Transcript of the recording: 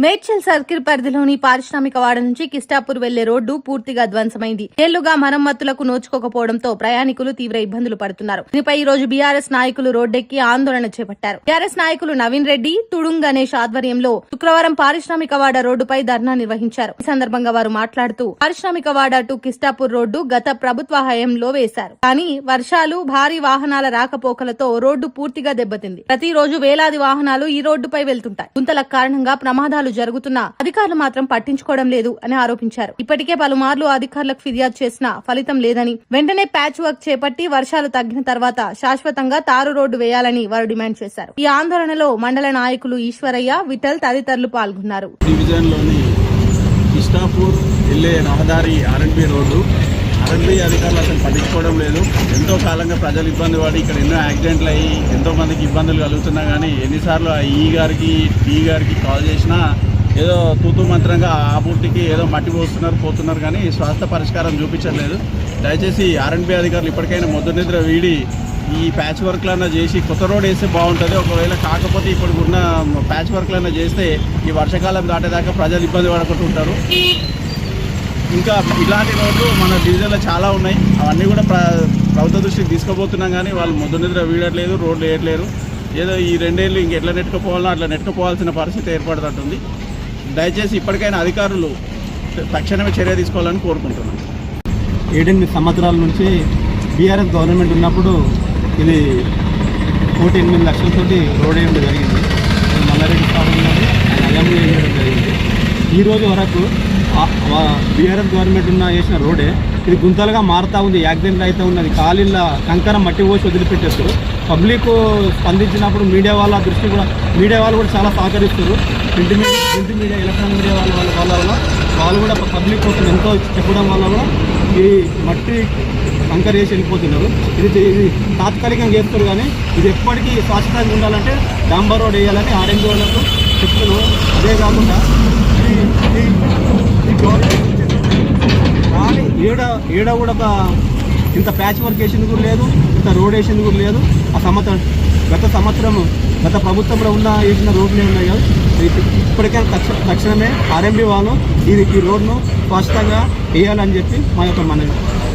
Medchal circle పరిధిలోని పారిశ్రామిక వాడ నుంచి కిస్టాపూర్ వెళ్లే రోడ్డు పూర్తిగా ధ్వంసమైంది. ఏళ్లుగా మరమ్మతులకు నోచుకోకపోవడంతో ప్రయాణికులు తీవ్ర ఇబ్బందులు పడుతున్నారు. దీనిపై ఈ రోజు బీఆర్ఎస్ నాయకులు రోడ్డెక్కి ఆందోళన చేపట్టారు. బీఆర్ఎస్ నాయకులు నవీన్ రెడ్డి, తుడుంగ్ గణేష్ ఆధ్వర్యంలో శుక్రవారం పారిశ్రామిక వాడ రోడ్డుపై ధర్నా నిర్వహించారు. ఈ సందర్భంగా వారు మాట్లాడుతూ పారిశ్రామిక వాడ టు కిస్టాపూర్ రోడ్డు గత ప్రభుత్వ హయాంలో వేశారు. కానీ వర్షాలు, భారీ వాహనాల రాకపోకలతో రోడ్డు పూర్తిగా దెబ్బతింది. ప్రతిరోజు వేలాది వాహనాలు ఈ రోడ్డుపై వెళ్తుంటాయి. గుంతల కారణంగా ప్రమాదాలు జరుగుతున్నా అధికారులు మాత్రం పట్టించుకోవడం లేదు అని ఆరోపించారు. ఇప్పటికే పలుమార్లు అధికారులకు ఫిర్యాదు చేసినా ఫలితం లేదని, వెంటనే ప్యాచ్ వర్క్ చేపట్టి వర్షాలు తగ్గిన తర్వాత శాశ్వతంగా తారు రోడ్డు వేయాలని వారు డిమాండ్ చేశారు. ఈ ఆందోళనలో మండల నాయకులు ఈశ్వరయ్య, విఠల్ తదితరులు పాల్గొన్నారు. కిస్టాపూర్ వెళ్లే రహదారి ఆర్ఎండ్బి రోడ్డు అధికారులు అసలు పట్టించుకోవడం లేదు. ఎంతో కాలంగా ప్రజలు ఇబ్బంది పడి ఇక్కడ ఎన్నో యాక్సిడెంట్లు అయ్యి ఎంతో మందికి ఇబ్బందులు కలుగుతున్నా కానీ ఎన్నిసార్లు ఈ గారికి కాల్ చేసినా ఏదో తూతూ మంత్రంగా ఆ పూర్తికి ఏదో మట్టి పోతున్నారు కానీ స్వాస్థ్య పరిష్కారం చూపించలేదు. దయచేసి ఆర్ఎండ్బి అధికారులు ఇప్పటికైనా మొద్దు నిద్ర వీడి ఈ ప్యాచ్ వర్క్లన్నా చేసి కొత్త రోడ్ వేస్తే బాగుంటుంది. ఒకవేళ కాకపోతే ఇప్పుడు ఉన్న ప్యాచ్ వర్క్లన్నా చేస్తే ఈ వర్షాకాలం దాటేదాకా ప్రజలు ఇబ్బంది పడకుండా ఉంటారు. ఇంకా ఇలాంటి రోడ్లు మన డివిజన్లో చాలా ఉన్నాయి. అవన్నీ కూడా ప్రభుత్వ దృష్టికి తీసుకుపోతున్నాం కానీ వాళ్ళు మొద్దు నిద్ర వీడట్లేదు, రోడ్లు వేయట్లేరు. ఏదో ఈ రెండేళ్ళు ఇంకెట్లా నెట్టుకుపోవాలో అట్లా నెట్టుకుపోవాల్సిన పరిస్థితి ఏర్పడుతుంటుంది. దయచేసి ఇప్పటికైనా అధికారులు తక్షణమే చర్య తీసుకోవాలని కోరుకుంటున్నాం. 7-8 సంవత్సరాల నుంచి బీఆర్ఎస్ గవర్నమెంట్ ఉన్నప్పుడు ఇది 1.8 లక్షలతోటి రోడ్ వేయడం జరిగింది. మల్లారెడ్డి స్థానంలో ఆయన వేయడం జరిగింది. ఈ రోజు వరకు బీఆర్ఎస్ గవర్నమెంట్ వేసిన రోడే ఇది గుంతలుగా మారుతూ ఉంది. యాక్సిడెంట్లు అయితే ఉన్నది. ఖాళీల కంకర మట్టి పోసి వదిలిపెట్టేస్తారు. పబ్లిక్ స్పందించినప్పుడు మీడియా వాళ్ళ దృష్టి కూడా మీడియా వాళ్ళు కూడా చాలా సహకరిస్తారు. ప్రింట్ మీడియా ఎలక్ట్రానిక్ మీడియా వాళ్ళు కూడా పబ్లిక్ కోసం ఎంతో చెప్పడం వల్ల కూడా ఈ మట్టి కంకర వేసి వెళ్ళిపోతున్నారు. ఇది తాత్కాలికంగా చేస్తారు కానీ ఇది ఎప్పటికీ శాశ్వతంగా ఉండాలంటే డాంబర్ రోడ్ వేయాలని ఆర్ఎండ్బి వాళ్ళకు చెప్తున్నారు. అదే కాకుండా కానీ ఏడ కూడా ఇంత ప్యాచ్ వర్క్ వేసింది కూడా లేదు, ఇంత రోడ్ వేసింది కూడా లేదు. గత ప్రభుత్వంలో వేసిన రోడ్లే ఉన్నాయి కదా. ఇప్పటికైనా తక్షణమే ఆర్ఎండ్బి వాళ్ళు ఈ రోడ్ను స్పష్టంగా వేయాలని చెప్పి మా యొక్క మనవి.